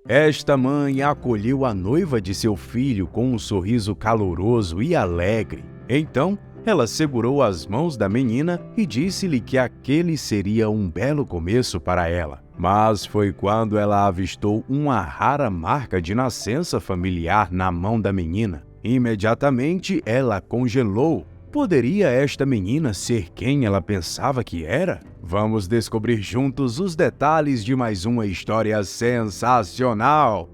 Esta mãe acolheu a noiva de seu filho com um sorriso caloroso e alegre. Então, ela segurou as mãos da menina e disse-lhe que aquele seria um belo começo para ela. Mas foi quando ela avistou uma rara marca de nascença familiar na mão da menina. Imediatamente, ela congelou. Poderia esta menina ser quem ela pensava que era? Vamos descobrir juntos os detalhes de mais uma história sensacional!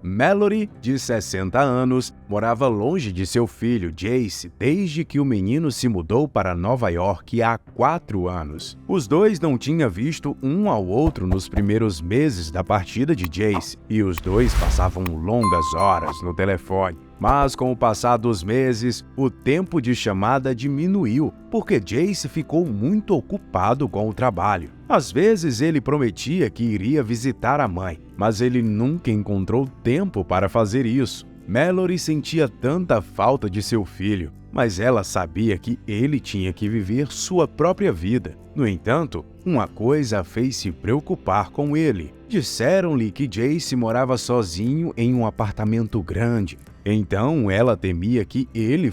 Mallory, de 60 anos, morava longe de seu filho, Jace, desde que o menino se mudou para Nova York há 4 anos. Os dois não tinham visto um ao outro nos primeiros meses da partida de Jace, e os dois passavam longas horas no telefone. Mas com o passar dos meses, o tempo de chamada diminuiu, porque Jace ficou muito ocupado com o trabalho. Às vezes ele prometia que iria visitar a mãe, mas ele nunca encontrou tempo para fazer isso. Mallory sentia tanta falta de seu filho, mas ela sabia que ele tinha que viver sua própria vida. No entanto, uma coisa a fez se preocupar com ele. Disseram-lhe que Jace morava sozinho em um apartamento grande. Então ela temia que ele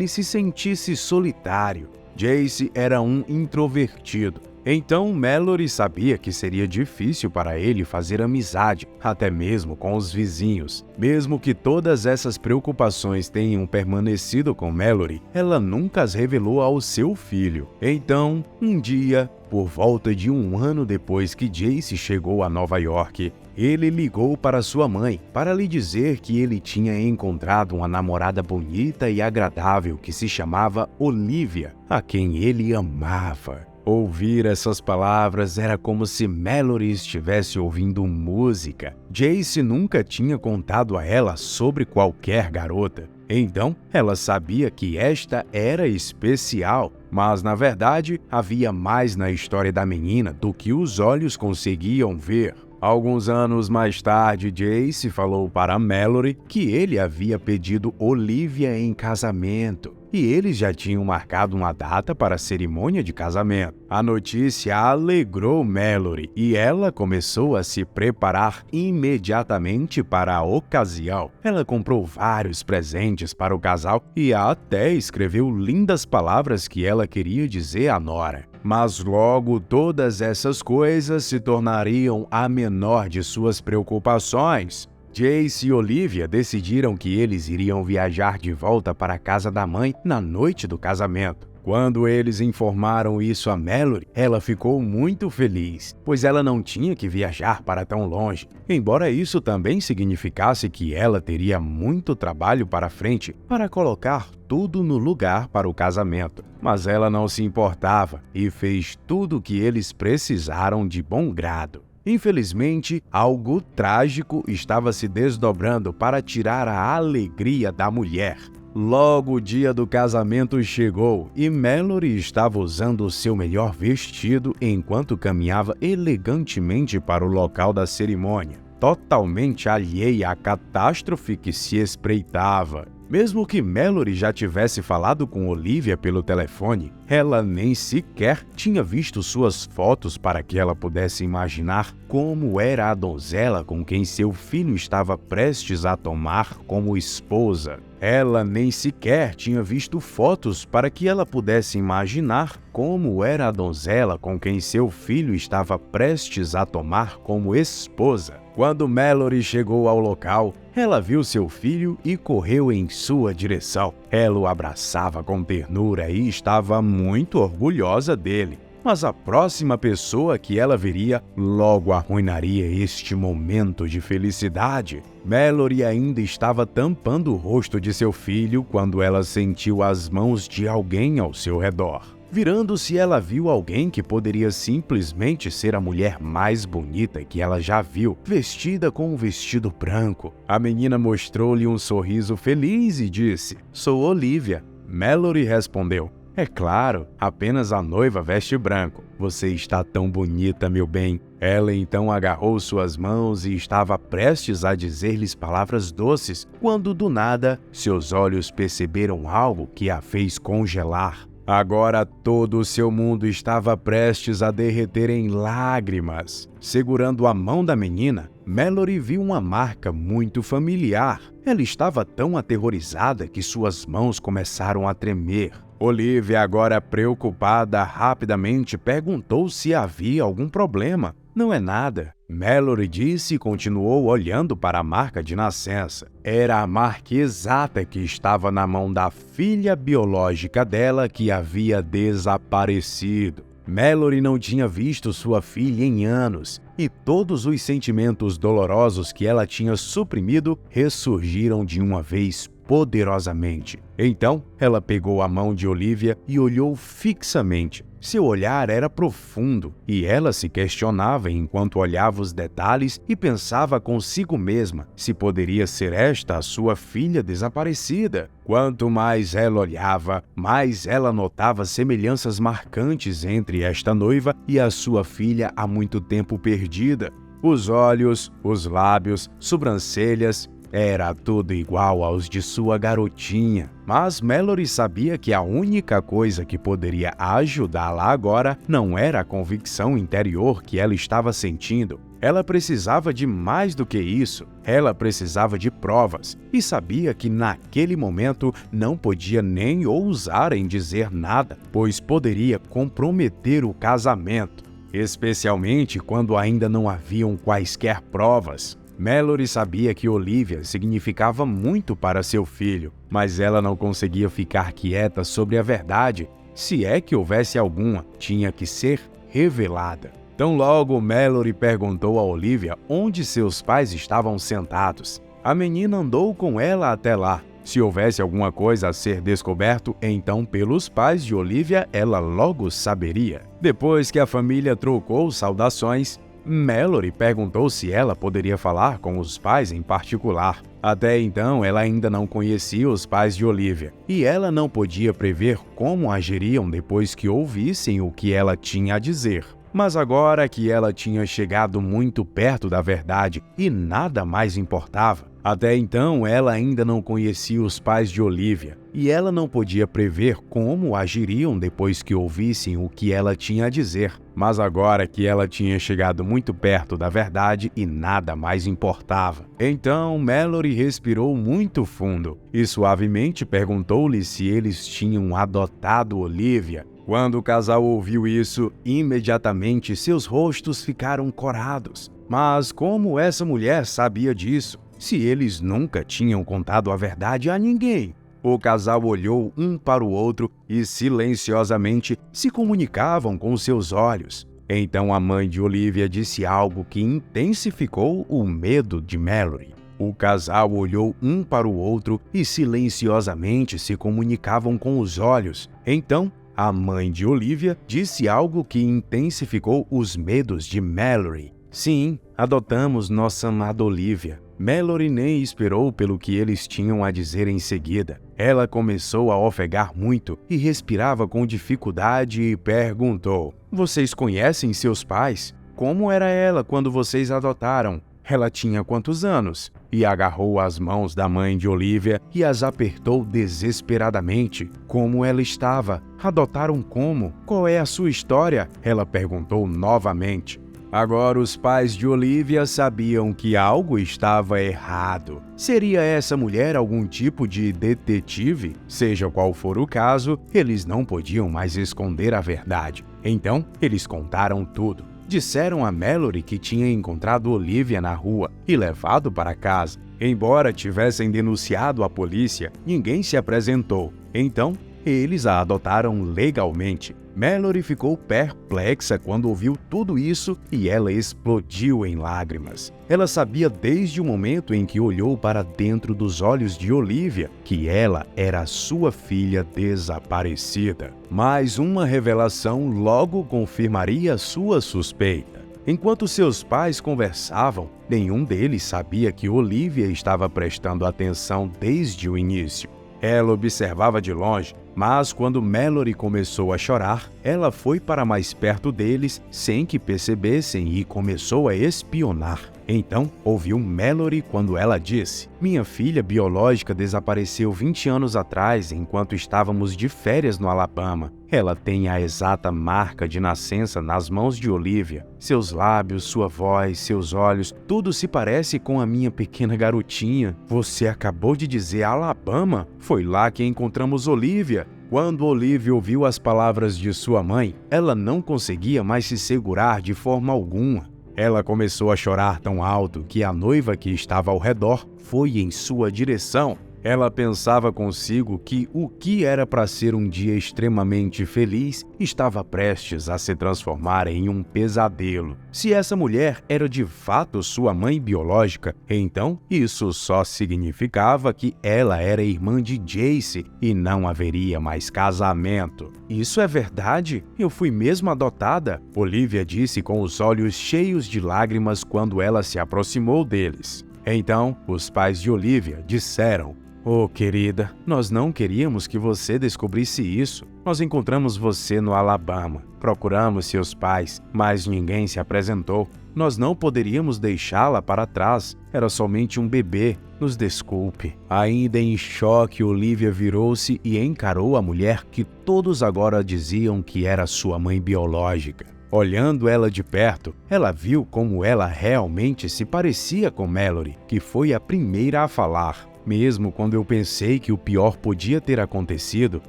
se sentisse solitário. Jace era um introvertido. Então Mallory sabia que seria difícil para ele fazer amizade, até mesmo com os vizinhos. Mesmo que todas essas preocupações tenham permanecido com Mallory, ela nunca as revelou ao seu filho. Então, um dia, por volta de 1 ano depois que Jace chegou a Nova York, ele ligou para sua mãe para lhe dizer que ele tinha encontrado uma namorada bonita e agradável que se chamava Olivia, a quem ele amava. Ouvir essas palavras era como se Mallory estivesse ouvindo música. Jace nunca tinha contado a ela sobre qualquer garota. Então, ela sabia que esta era especial, mas na verdade havia mais na história da menina do que os olhos conseguiam ver. Alguns anos mais tarde, Jace falou para Mallory que ele havia pedido Olivia em casamento e eles já tinham marcado uma data para a cerimônia de casamento. A notícia alegrou Mallory e ela começou a se preparar imediatamente para a ocasião. Ela comprou vários presentes para o casal e até escreveu lindas palavras que ela queria dizer à nora. Mas logo todas essas coisas se tornariam a menor de suas preocupações. Jace e Olivia decidiram que eles iriam viajar de volta para a casa da mãe na noite do casamento. Quando eles informaram isso a Mallory, ela ficou muito feliz, pois ela não tinha que viajar para tão longe, embora isso também significasse que ela teria muito trabalho para frente para colocar tudo no lugar para o casamento. Mas ela não se importava e fez tudo o que eles precisaram de bom grado. Infelizmente, algo trágico estava se desdobrando para tirar a alegria da mulher. Logo o dia do casamento chegou e Mallory estava usando o seu melhor vestido enquanto caminhava elegantemente para o local da cerimônia, totalmente alheia à catástrofe que se espreitava. Mesmo que Mallory já tivesse falado com Olivia pelo telefone, ela nem sequer tinha visto suas fotos para que ela pudesse imaginar como era a donzela com quem seu filho estava prestes a tomar como esposa. Ela nem sequer tinha visto fotos para que ela pudesse imaginar como era a donzela com quem seu filho estava prestes a tomar como esposa. Quando Mallory chegou ao local, ela viu seu filho e correu em sua direção. Ela o abraçava com ternura e estava muito orgulhosa dele. Mas a próxima pessoa que ela veria logo arruinaria este momento de felicidade. Mallory ainda estava tampando o rosto de seu filho quando ela sentiu as mãos de alguém ao seu redor. Virando-se, ela viu alguém que poderia simplesmente ser a mulher mais bonita que ela já viu, vestida com um vestido branco. A menina mostrou-lhe um sorriso feliz e disse: "Sou Olivia." Mallory respondeu: "É claro, apenas a noiva veste branco. Você está tão bonita, meu bem." Ela então agarrou suas mãos e estava prestes a dizer-lhes palavras doces, quando do nada seus olhos perceberam algo que a fez congelar. Agora todo o seu mundo estava prestes a derreter em lágrimas. Segurando a mão da menina, Mallory viu uma marca muito familiar. Ela estava tão aterrorizada que suas mãos começaram a tremer. Olivia, agora preocupada, rapidamente perguntou se havia algum problema. Não é nada, Mallory disse e continuou olhando para a marca de nascença. Era a marca exata que estava na mão da filha biológica dela que havia desaparecido. Mallory não tinha visto sua filha em anos, e todos os sentimentos dolorosos que ela tinha suprimido ressurgiram de uma vez poderosamente. Então, ela pegou a mão de Olivia e olhou fixamente. Seu olhar era profundo, e ela se questionava enquanto olhava os detalhes e pensava consigo mesma se poderia ser esta a sua filha desaparecida. Quanto mais ela olhava, mais ela notava semelhanças marcantes entre esta noiva e a sua filha há muito tempo perdida. Os olhos, os lábios, sobrancelhas, era tudo igual aos de sua garotinha. Mas Mallory sabia que a única coisa que poderia ajudá-la agora não era a convicção interior que ela estava sentindo. Ela precisava de mais do que isso. Ela precisava de provas e sabia que naquele momento não podia nem ousar em dizer nada, pois poderia comprometer o casamento, especialmente quando ainda não haviam quaisquer provas. Mallory sabia que Olivia significava muito para seu filho, mas ela não conseguia ficar quieta sobre a verdade. Se é que houvesse alguma, tinha que ser revelada. Tão logo Mallory perguntou a Olivia onde seus pais estavam sentados. A menina andou com ela até lá. Se houvesse alguma coisa a ser descoberto, então pelos pais de Olivia ela logo saberia. Depois que a família trocou saudações, Mallory perguntou se ela poderia falar com os pais em particular. Até então, ela ainda não conhecia os pais de Olivia, e ela não podia prever como agiriam depois que ouvissem o que ela tinha a dizer. Mas agora que ela tinha chegado muito perto da verdade e nada mais importava, até então ela ainda não conhecia os pais de Olivia, e ela não podia prever como agiriam depois que ouvissem o que ela tinha a dizer. Mas agora que ela tinha chegado muito perto da verdade e nada mais importava. Então Mallory respirou muito fundo e suavemente perguntou-lhe se eles tinham adotado Olivia. Quando o casal ouviu isso, imediatamente seus rostos ficaram corados. Mas como essa mulher sabia disso, se eles nunca tinham contado a verdade a ninguém? O casal olhou um para o outro e silenciosamente se comunicavam com seus olhos. Então a mãe de Olivia disse algo que intensificou o medo de Mallory. O casal olhou um para o outro e silenciosamente se comunicavam com os olhos. Então a mãe de Olivia disse algo que intensificou os medos de Mallory. Sim, adotamos nossa amada Olivia. Mallory nem esperou pelo que eles tinham a dizer em seguida. Ela começou a ofegar muito e respirava com dificuldade e perguntou: "Vocês conhecem seus pais? Como era ela quando vocês adotaram? Ela tinha quantos anos?" E agarrou as mãos da mãe de Olivia e as apertou desesperadamente. Como ela estava? Adotaram como? Qual é a sua história? Ela perguntou novamente. Agora os pais de Olivia sabiam que algo estava errado. Seria essa mulher algum tipo de detetive? Seja qual for o caso, eles não podiam mais esconder a verdade. Então, eles contaram tudo. Disseram a Mallory que tinha encontrado Olivia na rua e levado para casa. Embora tivessem denunciado a polícia, ninguém se apresentou. Então, eles a adotaram legalmente. Mallory ficou perplexa quando ouviu tudo isso e ela explodiu em lágrimas. Ela sabia desde o momento em que olhou para dentro dos olhos de Olivia que ela era sua filha desaparecida. Mas uma revelação logo confirmaria sua suspeita. Enquanto seus pais conversavam, nenhum deles sabia que Olivia estava prestando atenção desde o início. Ela observava de longe, mas quando Mallory começou a chorar, ela foi para mais perto deles sem que percebessem e começou a espionar. Então, ouviu Mallory quando ela disse: "Minha filha biológica desapareceu 20 anos atrás enquanto estávamos de férias no Alabama. Ela tem a exata marca de nascença nas mãos de Olivia. Seus lábios, sua voz, seus olhos, tudo se parece com a minha pequena garotinha. Você acabou de dizer Alabama? Foi lá que encontramos Olivia." Quando Olivia ouviu as palavras de sua mãe, ela não conseguia mais se segurar de forma alguma. Ela começou a chorar tão alto que a noiva que estava ao redor foi em sua direção. Ela pensava consigo que o que era para ser um dia extremamente feliz estava prestes a se transformar em um pesadelo. Se essa mulher era de fato sua mãe biológica, então isso só significava que ela era irmã de Jace e não haveria mais casamento. "Isso é verdade? Eu fui mesmo adotada?" Olivia disse com os olhos cheios de lágrimas quando ela se aproximou deles. Então, os pais de Olivia disseram: "Oh, querida, nós não queríamos que você descobrisse isso. Nós encontramos você no Alabama. Procuramos seus pais, mas ninguém se apresentou. Nós não poderíamos deixá-la para trás. Era somente um bebê. Nos desculpe." Ainda em choque, Olivia virou-se e encarou a mulher que todos agora diziam que era sua mãe biológica. Olhando ela de perto, ela viu como ela realmente se parecia com Mallory, que foi a primeira a falar. "Mesmo quando eu pensei que o pior podia ter acontecido,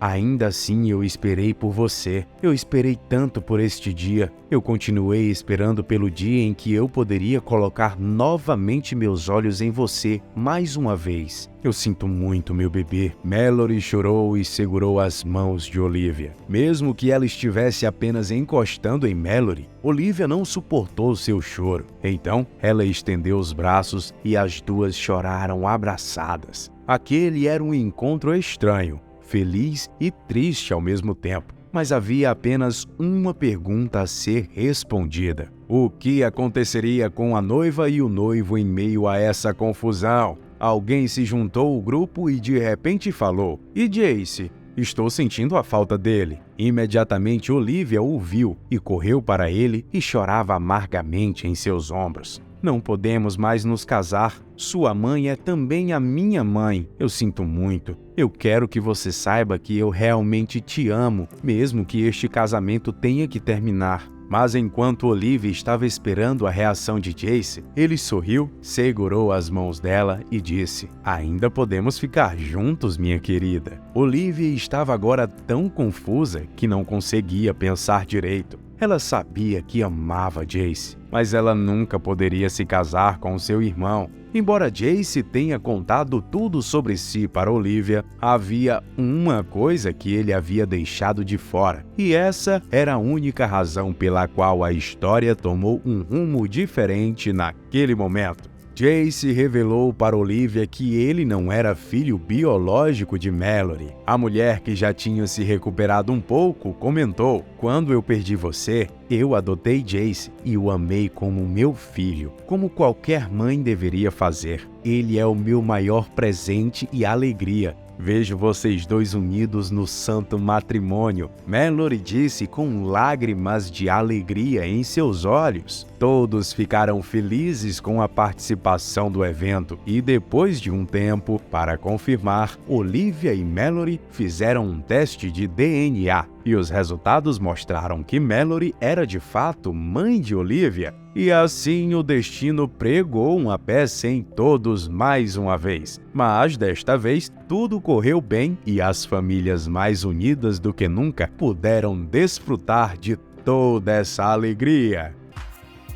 ainda assim eu esperei por você. Eu esperei tanto por este dia. Eu continuei esperando pelo dia em que eu poderia colocar novamente meus olhos em você mais uma vez. Eu sinto muito, meu bebê." Mallory chorou e segurou as mãos de Olivia. Mesmo que ela estivesse apenas encostando em Mallory, Olivia não suportou seu choro. Então, ela estendeu os braços e as duas choraram abraçadas. Aquele era um encontro estranho, feliz e triste ao mesmo tempo. Mas havia apenas uma pergunta a ser respondida: o que aconteceria com a noiva e o noivo em meio a essa confusão? Alguém se juntou ao grupo e de repente falou: "E Jace? Estou sentindo a falta dele." Imediatamente Olivia o viu e correu para ele e chorava amargamente em seus ombros. "Não podemos mais nos casar. Sua mãe é também a minha mãe. Eu sinto muito. Eu quero que você saiba que eu realmente te amo, mesmo que este casamento tenha que terminar." Mas enquanto Olivia estava esperando a reação de Jace, ele sorriu, segurou as mãos dela e disse: "Ainda podemos ficar juntos, minha querida." Olivia estava agora tão confusa que não conseguia pensar direito. Ela sabia que amava Jace, mas ela nunca poderia se casar com seu irmão. Embora Jace tenha contado tudo sobre si para Olivia, havia uma coisa que ele havia deixado de fora, e essa era a única razão pela qual a história tomou um rumo diferente naquele momento. Jace revelou para Olivia que ele não era filho biológico de Mallory. A mulher, que já tinha se recuperado um pouco, comentou: "Quando eu perdi você, eu adotei Jace e o amei como meu filho, como qualquer mãe deveria fazer. Ele é o meu maior presente e alegria. Vejo vocês dois unidos no santo matrimônio." Mallory disse com lágrimas de alegria em seus olhos. Todos ficaram felizes com a participação do evento e, depois de um tempo, para confirmar, Olivia e Mallory fizeram um teste de DNA e os resultados mostraram que Mallory era de fato mãe de Olivia. E assim o destino pregou uma peça em todos mais uma vez. Mas desta vez tudo correu bem e as famílias, mais unidas do que nunca, puderam desfrutar de toda essa alegria.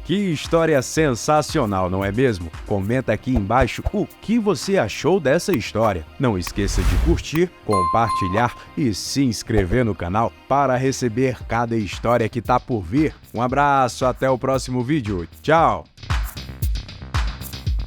Que história sensacional, não é mesmo? Comenta aqui embaixo o que você achou dessa história. Não esqueça de curtir, compartilhar e se inscrever no canal para receber cada história que tá por vir. Um abraço, até o próximo vídeo. Tchau!